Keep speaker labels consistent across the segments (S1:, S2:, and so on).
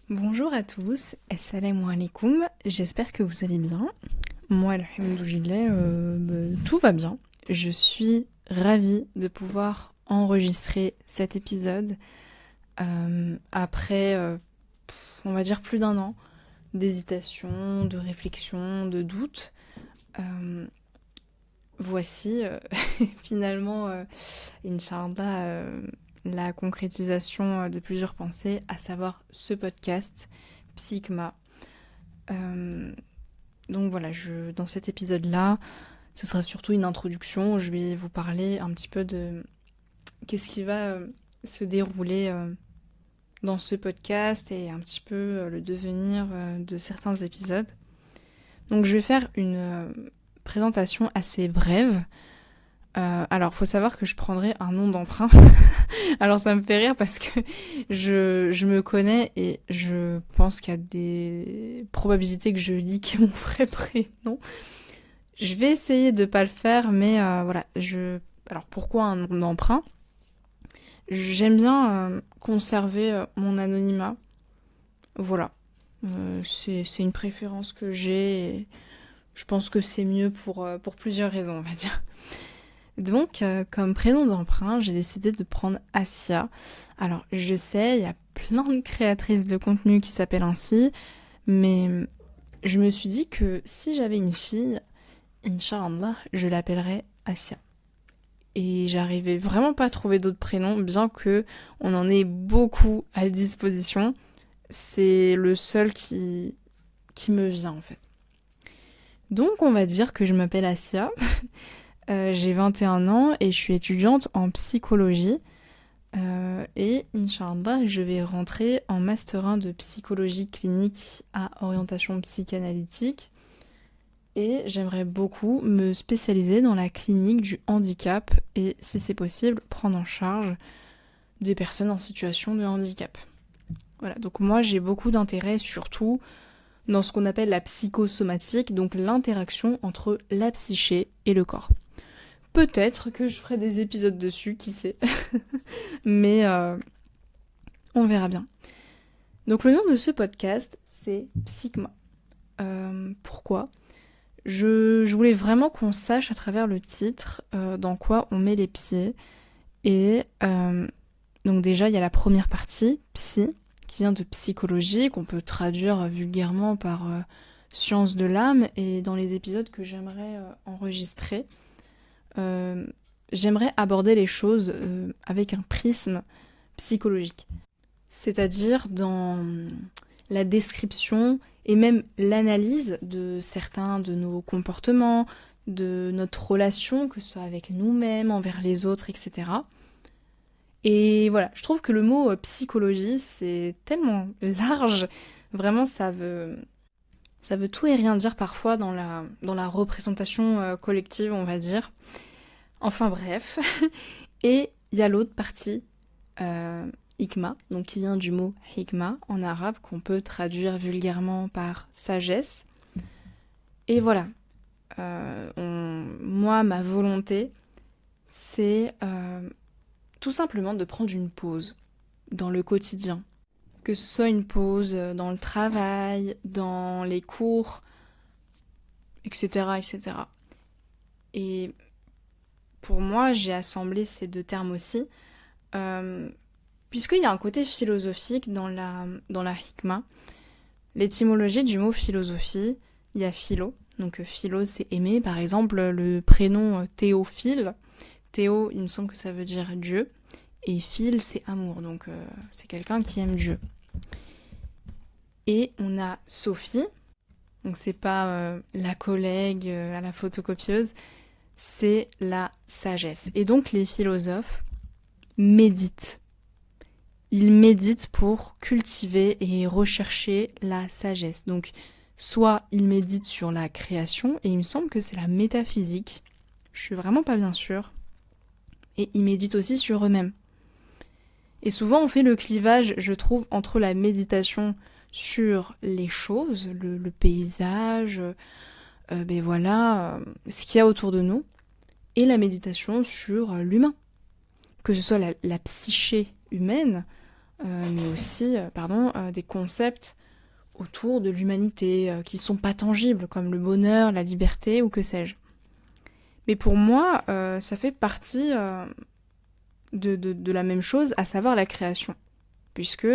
S1: Bonjour à tous, assalamu alaikum, j'espère que vous allez bien. Moi, alhamdoulilah, tout va bien. Je suis ravie de pouvoir enregistrer cet épisode après, on va dire, plus d'1 an d'hésitation, de réflexion, de doute. Euh, Voici finalement, Inch'Allah, la concrétisation de plusieurs pensées, à savoir ce podcast, Psychma. Euh, donc voilà, dans cet épisode-là, ce sera surtout une introduction. Je vais vous parler un petit peu de qu'est-ce qui va se dérouler dans ce podcast et un petit peu le devenir de certains épisodes. Donc je vais faire une présentation assez brève. Alors, faut savoir que je prendrai un nom d'emprunt. Alors, ça me fait rire parce que je me connais et je pense qu'il y a des probabilités que je leak mon vrai prénom. Je vais essayer de pas le faire, mais voilà. Alors, pourquoi un nom d'emprunt? J'aime bien conserver mon anonymat. Voilà. C'est une préférence que j'ai et je pense que c'est mieux pour plusieurs raisons, on va dire. Donc, comme prénom d'emprunt, j'ai décidé de prendre Asia. Alors, je sais, il y a plein de créatrices de contenu qui s'appellent ainsi, mais je me suis dit que si j'avais une fille, Inch'Allah, je l'appellerais Asia. Et j'arrivais vraiment pas à trouver d'autres prénoms, bien que on en ait beaucoup à disposition. C'est le seul qui me vient en fait. Donc, on va dire que je m'appelle Asia. J'ai 21 ans et je suis étudiante en psychologie. Et Inch'Allah, je vais rentrer en Master 1 de psychologie clinique à orientation psychanalytique. Et j'aimerais beaucoup me spécialiser dans la clinique du handicap et, si c'est possible, prendre en charge des personnes en situation de handicap. Voilà, donc moi j'ai beaucoup d'intérêt surtout dans ce qu'on appelle la psychosomatique, donc l'interaction entre la psyché et le corps. Peut-être que je ferai des épisodes dessus, qui sait. Mais on verra bien. Donc le nom de ce podcast, c'est Psychma. Pourquoi ? Je voulais vraiment qu'on sache à travers le titre dans quoi on met les pieds. Et donc déjà, il y a la première partie, psy, qui vient de psychologie, qu'on peut traduire vulgairement par science de l'âme. Et dans les épisodes que j'aimerais enregistrer, j'aimerais aborder les choses avec un prisme psychologique. C'est-à-dire dans la description et même l'analyse de certains de nos comportements, de notre relation, que ce soit avec nous-mêmes, envers les autres, etc. Et voilà, je trouve que le mot psychologie, c'est tellement large. Vraiment, ça veut tout et rien dire parfois dans la représentation collective, on va dire. Enfin bref. Et il y a l'autre partie, hikma, donc qui vient du mot hikma en arabe, qu'on peut traduire vulgairement par sagesse. Et voilà. Moi, ma volonté, c'est tout simplement de prendre une pause dans le quotidien. Que ce soit une pause dans le travail, dans les cours, etc., etc. Et pour moi, j'ai assemblé ces deux termes aussi, puisqu'il y a un côté philosophique dans la hikma. L'étymologie du mot philosophie, il y a philo, donc philo c'est aimer, par exemple le prénom Théophile. Théo, il me semble que ça veut dire Dieu, et phile c'est amour, donc c'est quelqu'un qui aime Dieu. Et on a Sophie, donc c'est pas la collègue à la photocopieuse, c'est la sagesse. Et donc les philosophes méditent. Ils méditent pour cultiver et rechercher la sagesse. Donc soit ils méditent sur la création, et il me semble que c'est la métaphysique, je suis vraiment pas bien sûre, et ils méditent aussi sur eux-mêmes. Et souvent on fait le clivage, je trouve, entre la méditation sur les choses, le paysage, ben voilà, ce qu'il y a autour de nous, et la méditation sur l'humain. Que ce soit la psyché humaine, mais aussi des concepts autour de l'humanité qui sont pas tangibles, comme le bonheur, la liberté ou que sais-je. Mais pour moi, ça fait partie de la même chose, à savoir la création, puisque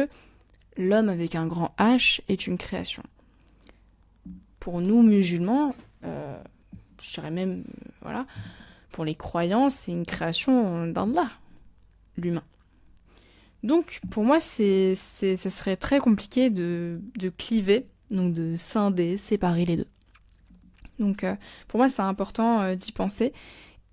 S1: l'homme avec un grand H est une création. Pour nous musulmans, je dirais même, voilà, pour les croyants, c'est une création d'Allah, l'humain. Donc, pour moi, ça serait très compliqué de cliver, donc de scinder, séparer les deux. Donc, pour moi, c'est important d'y penser.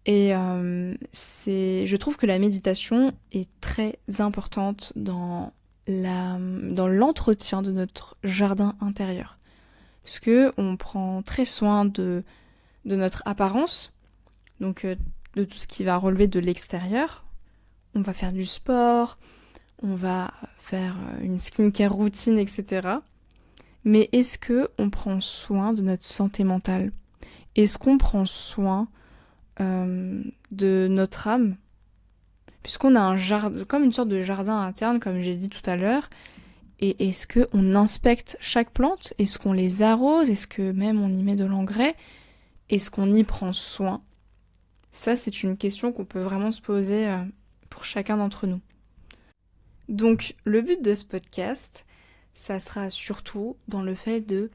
S1: Et je trouve que la méditation est très importante dans l'entretien de notre jardin intérieur. Parce que on prend très soin de notre apparence, donc de tout ce qui va relever de l'extérieur. On va faire du sport, on va faire une skincare routine, etc. Mais est-ce qu'on prend soin de notre santé mentale ? Est-ce qu'on prend soin de notre âme ? Puisqu'on a un jardin, comme une sorte de jardin interne, comme j'ai dit tout à l'heure, et est-ce qu'on inspecte chaque plante ? Est-ce qu'on les arrose ? Est-ce que même on y met de l'engrais ? Est-ce qu'on y prend soin ? Ça, c'est une question qu'on peut vraiment se poser pour chacun d'entre nous. Donc, le but de ce podcast, ça sera surtout dans le fait de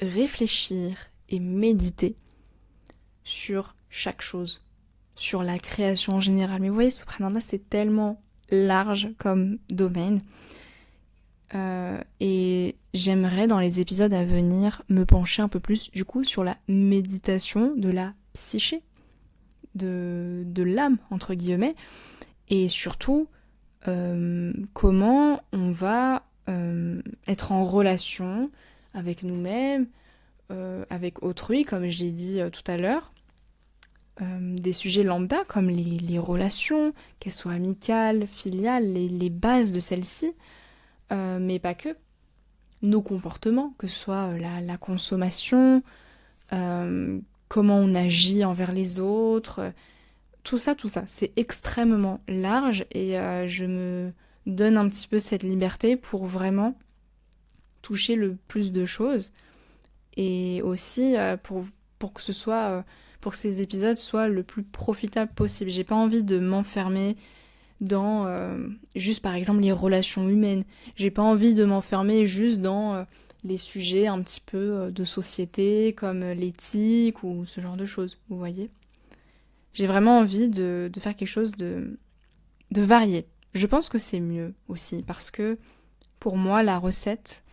S1: réfléchir et méditer sur chaque chose, sur la création en général. Mais vous voyez, Subhanallah, c'est tellement large comme domaine. Et j'aimerais, dans les épisodes à venir, me pencher un peu plus, du coup, sur la méditation de la psyché, de l'âme, entre guillemets, et surtout, comment on va être en relation avec nous-mêmes, avec autrui, comme j'ai dit tout à l'heure, des sujets lambda, comme les relations, qu'elles soient amicales, filiales, les bases de celles-ci, mais pas que. Nos comportements, que ce soit la consommation, comment on agit envers les autres, tout ça, c'est extrêmement large et je me donne un petit peu cette liberté pour vraiment toucher le plus de choses et aussi pour que ce soit, pour que ces épisodes soient le plus profitables possible. J'ai pas envie de m'enfermer dans juste par exemple les relations humaines. J'ai pas envie de m'enfermer juste dans les sujets un petit peu de société comme l'éthique ou ce genre de choses, vous voyez. J'ai vraiment envie de faire quelque chose de varié. Je pense que c'est mieux aussi parce que pour moi la recette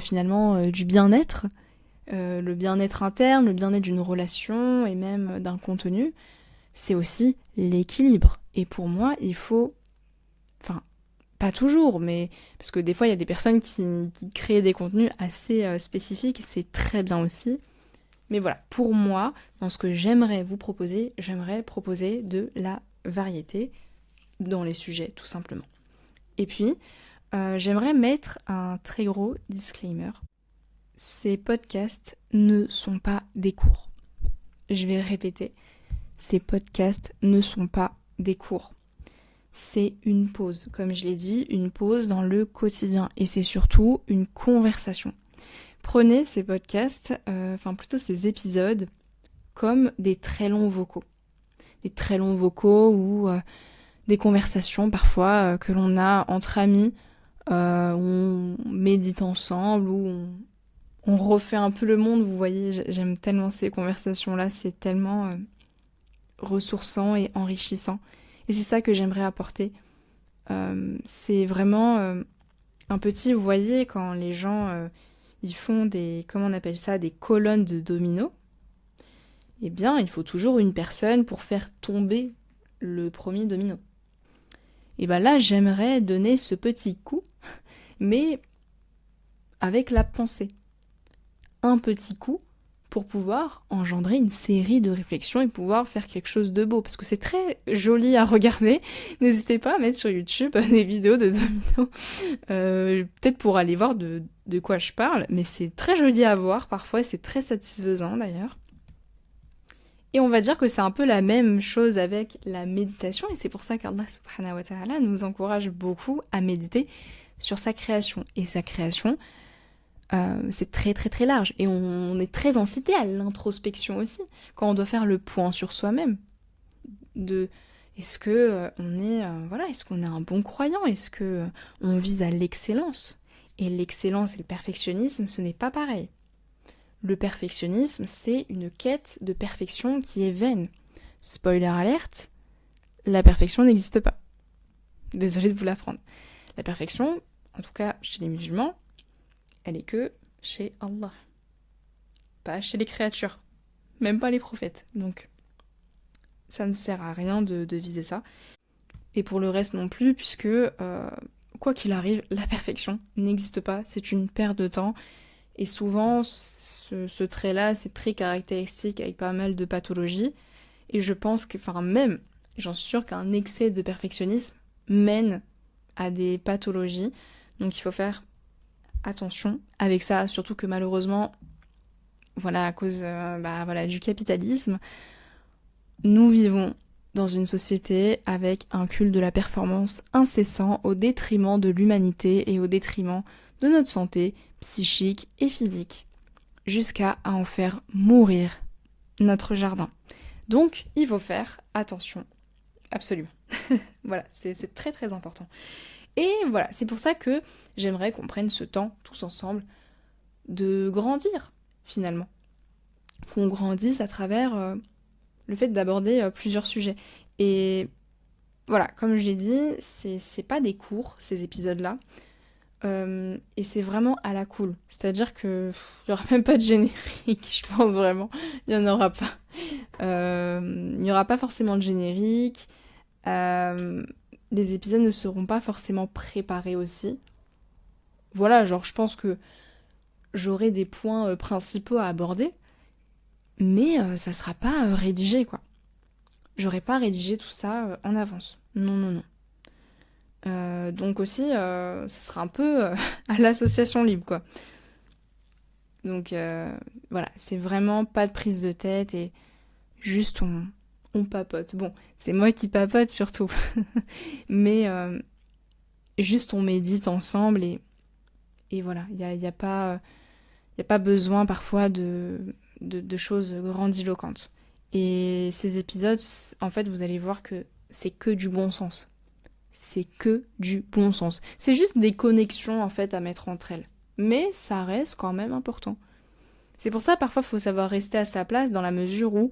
S1: finalement du bien-être, le bien-être interne, le bien-être d'une relation et même d'un contenu, c'est aussi l'équilibre. Et pour moi, il faut... Enfin, pas toujours, mais... Parce que des fois, il y a des personnes qui créent des contenus assez spécifiques, c'est très bien aussi. Mais voilà, pour moi, dans ce que j'aimerais vous proposer, j'aimerais proposer de la variété dans les sujets, tout simplement. Et puis, j'aimerais mettre un très gros disclaimer. Ces podcasts ne sont pas des cours. Je vais le répéter. Ces podcasts ne sont pas des cours. C'est une pause, comme je l'ai dit, une pause dans le quotidien. Et c'est surtout une conversation. Prenez ces podcasts, plutôt ces épisodes, comme des très longs vocaux. Des très longs vocaux ou des conversations parfois que l'on a entre amis, où on médite ensemble, où on refait un peu le monde, vous voyez. J'aime tellement ces conversations-là, c'est tellement... ressourçant et enrichissant. Et c'est ça que j'aimerais apporter. C'est vraiment un petit, vous voyez, quand les gens ils font des, comment on appelle ça, des colonnes de dominos, eh bien, il faut toujours une personne pour faire tomber le premier domino. Et bien là, j'aimerais donner ce petit coup, mais avec la pensée. Un petit coup pour pouvoir engendrer une série de réflexions et pouvoir faire quelque chose de beau. Parce que c'est très joli à regarder. N'hésitez pas à mettre sur YouTube des vidéos de dominos. Peut-être pour aller voir de quoi je parle. Mais c'est très joli à voir parfois. C'est très satisfaisant d'ailleurs. Et on va dire que c'est un peu la même chose avec la méditation, et c'est pour ça qu'Allah subhanahu wa ta'ala nous encourage beaucoup à méditer sur sa création. Et sa création, c'est très très très large. Et on est très incité à l'introspection aussi, quand on doit faire le point sur soi-même. De est-ce que est-ce qu'on est un bon croyant? Est-ce que on vise à l'excellence? Et l'excellence et le perfectionnisme, ce n'est pas pareil. Le perfectionnisme, c'est une quête de perfection qui est vaine. Spoiler alerte, la perfection n'existe pas. Désolée de vous l'apprendre. La perfection, en tout cas chez les musulmans, elle est que chez Allah. Pas chez les créatures. Même pas les prophètes. Donc, ça ne sert à rien de viser ça. Et pour le reste non plus, puisque, quoi qu'il arrive, la perfection n'existe pas. C'est une perte de temps. Et souvent, ce trait-là, c'est très caractéristique avec pas mal de pathologies. Et je pense que, j'en suis sûre qu'un excès de perfectionnisme mène à des pathologies. Donc il faut faire attention avec ça, surtout que malheureusement, à cause du capitalisme, nous vivons dans une société avec un culte de la performance incessant au détriment de l'humanité et au détriment de notre santé psychique et physique, jusqu'à en faire mourir notre jardin. Donc, il faut faire attention, absolument. Voilà, c'est très très important. Et voilà, c'est pour ça que j'aimerais qu'on prenne ce temps, tous ensemble, de grandir, finalement. Qu'on grandisse à travers le fait d'aborder plusieurs sujets. Et voilà, comme j'ai dit, c'est pas des cours, ces épisodes-là. Et c'est vraiment à la cool. C'est-à-dire que il n'y aura même pas de générique, je pense vraiment. Il n'y en aura pas. Il n'y aura pas forcément de générique. Les épisodes ne seront pas forcément préparés aussi. Voilà, je pense que j'aurai des points principaux à aborder, mais ça sera pas rédigé, quoi. J'aurais pas rédigé tout ça en avance. Non, non, non. Donc aussi, ça sera un peu à l'association libre, quoi. Donc voilà, c'est vraiment pas de prise de tête et juste on papote. Bon, c'est moi qui papote surtout. Mais juste on médite ensemble et voilà, il y a pas besoin parfois de choses grandiloquentes. Et ces épisodes, en fait, vous allez voir que c'est que du bon sens. C'est que du bon sens. C'est juste des connexions, en fait, à mettre entre elles. Mais ça reste quand même important. C'est pour ça, parfois, il faut savoir rester à sa place dans la mesure où,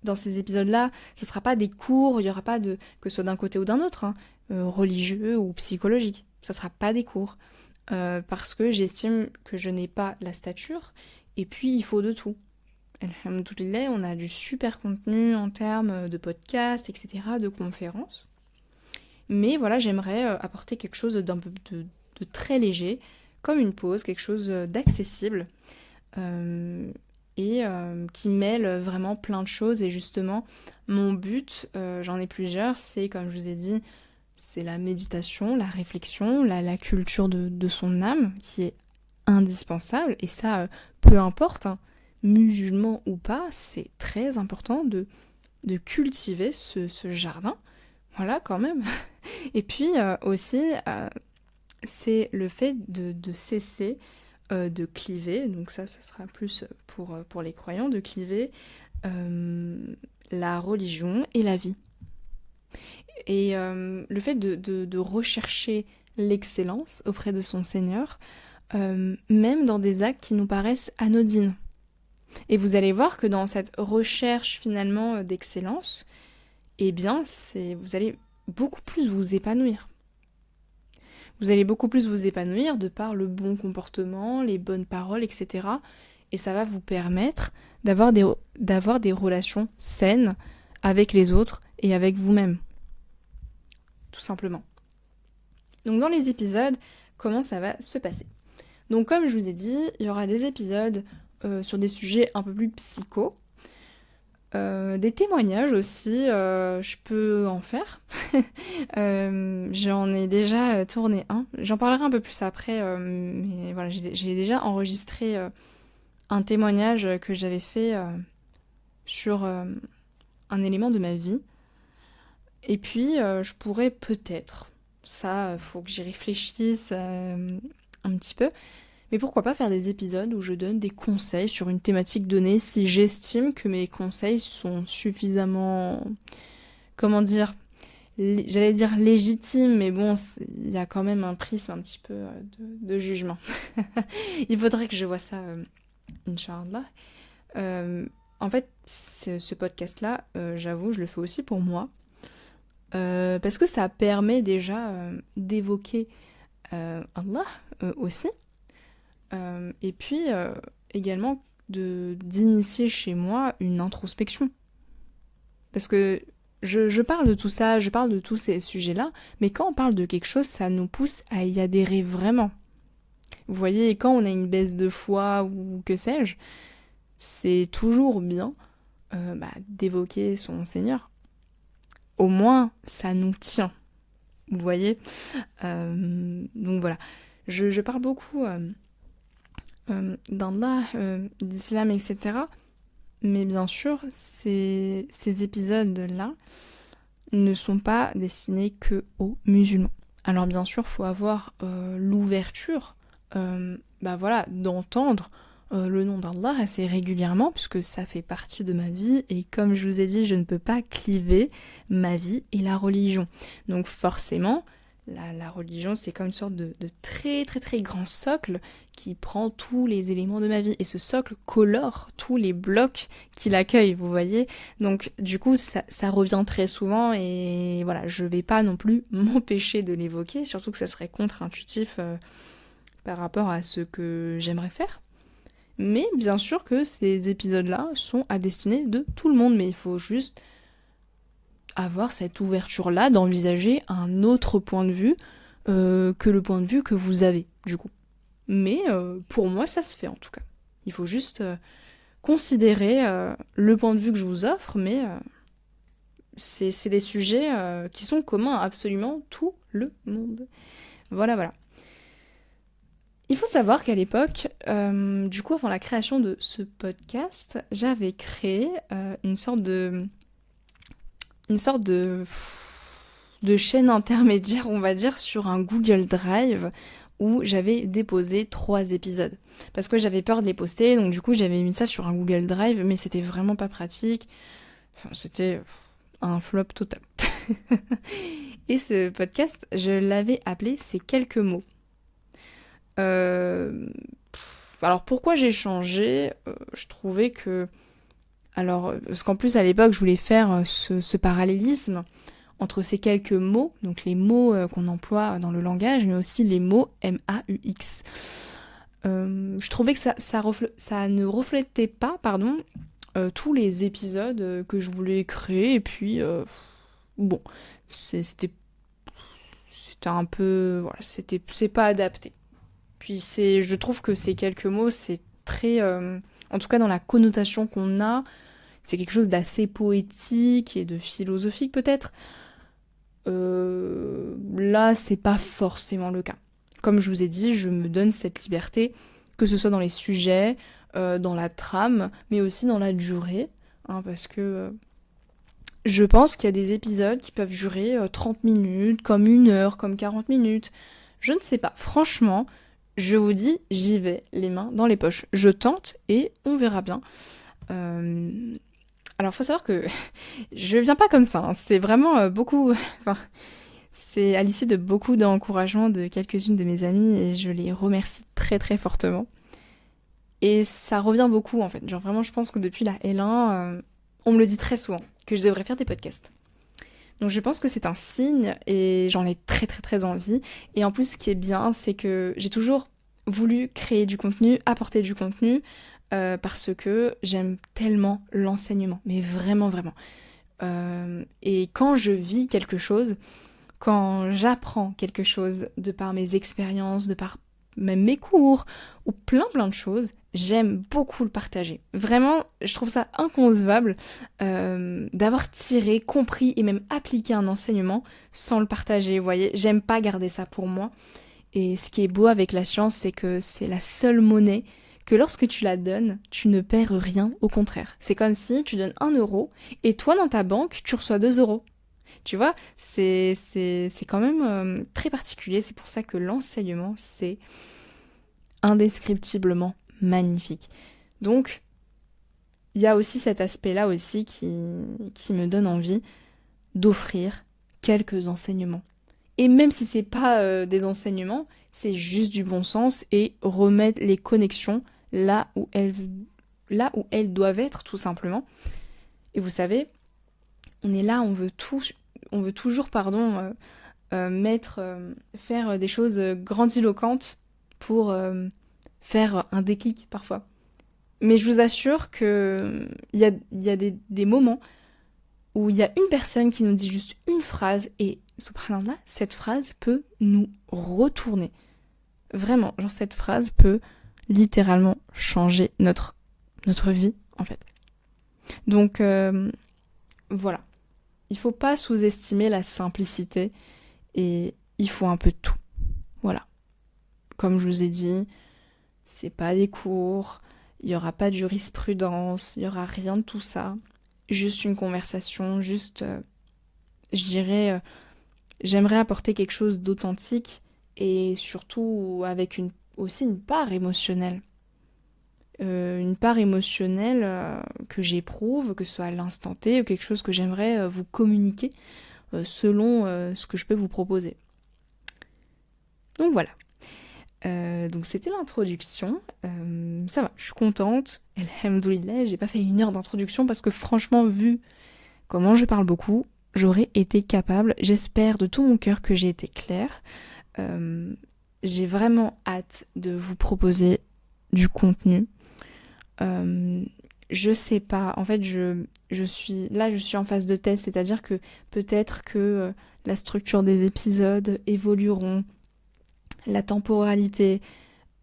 S1: dans ces épisodes-là, ce ne sera pas des cours, il n'y aura pas de, que ce soit d'un côté ou d'un autre, religieux ou psychologique. Ça ne sera pas des cours. Parce que j'estime que je n'ai pas la stature, et puis il faut de tout. Alhamdoulilah, on a du super contenu en termes de podcasts, etc., de conférences. Mais voilà, j'aimerais apporter quelque chose d'un peu de très léger, comme une pause, quelque chose d'accessible, et qui mêle vraiment plein de choses. Et justement, mon but, j'en ai plusieurs, c'est, comme je vous ai dit, c'est la méditation, la réflexion, la culture de son âme, qui est indispensable. Et ça, peu importe, hein, musulman ou pas, c'est très important de cultiver ce jardin. Voilà, quand même. Et puis aussi, c'est le fait de cesser de cliver, donc ça sera plus pour les croyants, de cliver la religion et la vie. Et le fait de rechercher l'excellence auprès de son Seigneur, même dans des actes qui nous paraissent anodines. Et vous allez voir que dans cette recherche finalement d'excellence, eh bien, vous allez beaucoup plus vous épanouir. Vous allez beaucoup plus vous épanouir de par le bon comportement, les bonnes paroles, etc. Et ça va vous permettre d'avoir des relations saines avec les autres et avec vous-même. Tout simplement. Donc dans les épisodes, comment ça va se passer? Donc comme je vous ai dit, il y aura des épisodes sur des sujets un peu plus psycho. Des témoignages aussi, je peux en faire. J'en ai déjà tourné un. J'en parlerai un peu plus après, mais voilà, j'ai déjà enregistré un témoignage que j'avais fait sur un élément de ma vie. Et puis, je pourrais peut-être, ça, faut que j'y réfléchisse un petit peu, mais pourquoi pas faire des épisodes où je donne des conseils sur une thématique donnée si j'estime que mes conseils sont suffisamment, comment dire, j'allais dire légitimes, mais bon, il y a quand même un prisme un petit peu de jugement. Il faudrait que je vois ça, Inch'Allah. En fait, ce podcast-là, j'avoue, je le fais aussi pour moi. Parce que ça permet déjà d'évoquer Allah aussi. Et puis également d'initier chez moi une introspection. Parce que je parle de tout ça, je parle de tous ces sujets-là, mais quand on parle de quelque chose, ça nous pousse à y adhérer vraiment. Vous voyez, quand on a une baisse de foi ou que sais-je, c'est toujours bien d'évoquer son Seigneur. Au moins, ça nous tient. Vous voyez donc voilà. Je parle beaucoup d'Allah, d'islam, etc. Mais bien sûr, ces épisodes-là ne sont pas destinés que aux musulmans. Alors bien sûr, il faut avoir l'ouverture d'entendre le nom d'Allah assez régulièrement, puisque ça fait partie de ma vie, et comme je vous ai dit, je ne peux pas cliver ma vie et la religion. Donc forcément, la religion, c'est comme une sorte de très très très grand socle qui prend tous les éléments de ma vie, et ce socle colore tous les blocs qu'il accueille, vous voyez. Donc du coup, ça revient très souvent, et voilà, je vais pas non plus m'empêcher de l'évoquer, surtout que ça serait contre-intuitif par rapport à ce que j'aimerais faire. Mais bien sûr que ces épisodes-là sont à destinée de tout le monde, mais il faut juste avoir cette ouverture-là d'envisager un autre point de vue que le point de vue que vous avez, du coup. Mais pour moi, ça se fait en tout cas. Il faut juste considérer le point de vue que je vous offre, mais c'est des sujets qui sont communs à absolument tout le monde. Voilà, voilà. Il faut savoir qu'à l'époque, du coup, avant la création de ce podcast, j'avais créé une sorte de chaîne intermédiaire, on va dire, sur un Google Drive où j'avais déposé 3 épisodes. Parce que j'avais peur de les poster, donc du coup, j'avais mis ça sur un Google Drive, mais c'était vraiment pas pratique. Enfin, c'était un flop total. Et ce podcast, je l'avais appelé « Ces quelques mots ». Alors pourquoi j'ai changé je trouvais que... Alors, parce qu'en plus à l'époque je voulais faire ce parallélisme entre ces quelques mots, donc les mots qu'on emploie dans le langage, mais aussi les mots M-A-U-X. Je trouvais que ça ne reflétait pas, tous les épisodes que je voulais créer, et puis bon, c'était un peu... Voilà, c'est pas adapté. Puis je trouve que ces quelques mots, c'est très... en tout cas dans la connotation qu'on a, c'est quelque chose d'assez poétique et de philosophique peut-être. Là, c'est pas forcément le cas. Comme je vous ai dit, je me donne cette liberté, que ce soit dans les sujets, dans la trame, mais aussi dans la durée, parce que je pense qu'il y a des épisodes qui peuvent durer 30 minutes, comme 1 heure, comme 40 minutes. Je ne sais pas. Franchement, je vous dis, j'y vais, les mains dans les poches. Je tente et on verra bien. Alors, faut savoir que je viens pas comme ça. C'est vraiment beaucoup... c'est à l'issue de beaucoup d'encouragements de quelques-unes de mes amies et je les remercie très très fortement. Et ça revient beaucoup en fait. Genre vraiment, je pense que depuis la L1, on me le dit très souvent, que je devrais faire des podcasts. Donc je pense que c'est un signe et j'en ai très très très envie. Et en plus, ce qui est bien, c'est que j'ai toujours voulu créer du contenu, apporter du contenu, parce que j'aime tellement l'enseignement, mais vraiment vraiment. Et quand je vis quelque chose, quand j'apprends quelque chose de par mes expériences, de par même mes cours, ou plein de choses, j'aime beaucoup le partager. Vraiment, je trouve ça inconcevable d'avoir tiré, compris et même appliqué un enseignement sans le partager, vous voyez. J'aime pas garder ça pour moi. Et ce qui est beau avec la science, c'est que c'est la seule monnaie que lorsque tu la donnes, tu ne perds rien, au contraire. C'est comme si tu donnes 1 € et toi dans ta banque, tu reçois 2 €. Tu vois, c'est quand même très particulier. C'est pour ça que l'enseignement, c'est indescriptiblement magnifique. Donc, il y a aussi cet aspect-là aussi qui me donne envie d'offrir quelques enseignements. Et même si c'est pas des enseignements, c'est juste du bon sens et remettre les connexions là où elles doivent être, tout simplement. Et vous savez, on est là, on veut toujours, faire des choses grandiloquentes pour faire un déclic parfois. Mais je vous assure que il y a des moments où il y a une personne qui nous dit juste une phrase et, subhanallah, cette phrase peut nous retourner. Vraiment, genre cette phrase peut littéralement changer notre vie, en fait. Donc, voilà. Il faut pas sous-estimer la simplicité et il faut un peu de tout. Voilà. Comme je vous ai dit, c'est pas des cours, il y aura pas de jurisprudence, il y aura rien de tout ça. Juste une conversation, je dirais, j'aimerais apporter quelque chose d'authentique et surtout avec aussi une part émotionnelle. Une part émotionnelle que j'éprouve, que ce soit à l'instant T, ou quelque chose que j'aimerais vous communiquer selon ce que je peux vous proposer. Donc voilà. Donc c'était l'introduction. Ça va, je suis contente. Alhamdoulilah, j'ai pas fait 1 heure d'introduction parce que franchement, vu comment je parle beaucoup, j'aurais été capable. J'espère de tout mon cœur que j'ai été claire. J'ai vraiment hâte de vous proposer du contenu. Je sais pas, en fait je suis en phase de test, c'est-à-dire que peut-être que la structure des épisodes évolueront, la temporalité,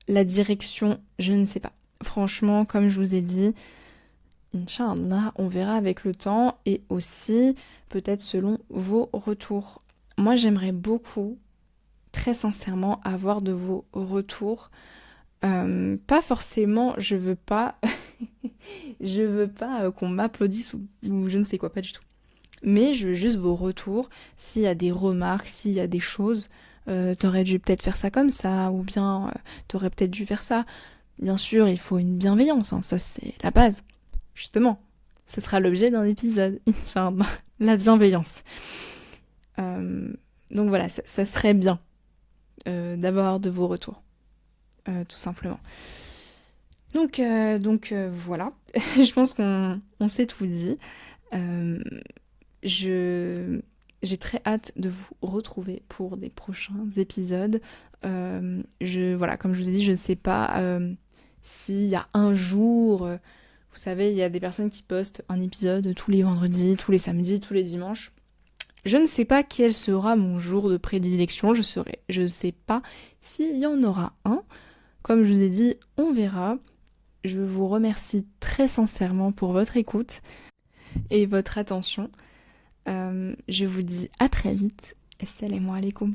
S1: la direction, je ne sais pas. Franchement, comme je vous ai dit, Inch'Allah, on verra avec le temps et aussi peut-être selon vos retours. Moi j'aimerais beaucoup, très sincèrement, avoir de vos retours. Pas forcément, je veux pas qu'on m'applaudisse ou je ne sais quoi, pas du tout. Mais je veux juste vos retours, s'il y a des remarques, s'il y a des choses, t'aurais dû peut-être faire ça comme ça, ou bien t'aurais peut-être dû faire ça. Bien sûr, il faut une bienveillance, hein, ça c'est la base. Justement, ce sera l'objet d'un épisode, Inch'Allah, la bienveillance. Donc voilà, ça serait bien d'avoir de vos retours. Tout simplement. Donc voilà, je pense qu'on s'est tout dit. J'ai très hâte de vous retrouver pour des prochains épisodes. Voilà, comme je vous ai dit, je ne sais pas s'il y a un jour... vous savez, il y a des personnes qui postent un épisode tous les vendredis, tous les samedis, tous les dimanches. Je ne sais pas quel sera mon jour de prédilection, je ne sais pas s'il y en aura un. Comme je vous ai dit, on verra. Je vous remercie très sincèrement pour votre écoute et votre attention. Je vous dis à très vite. Assalamu alaikum.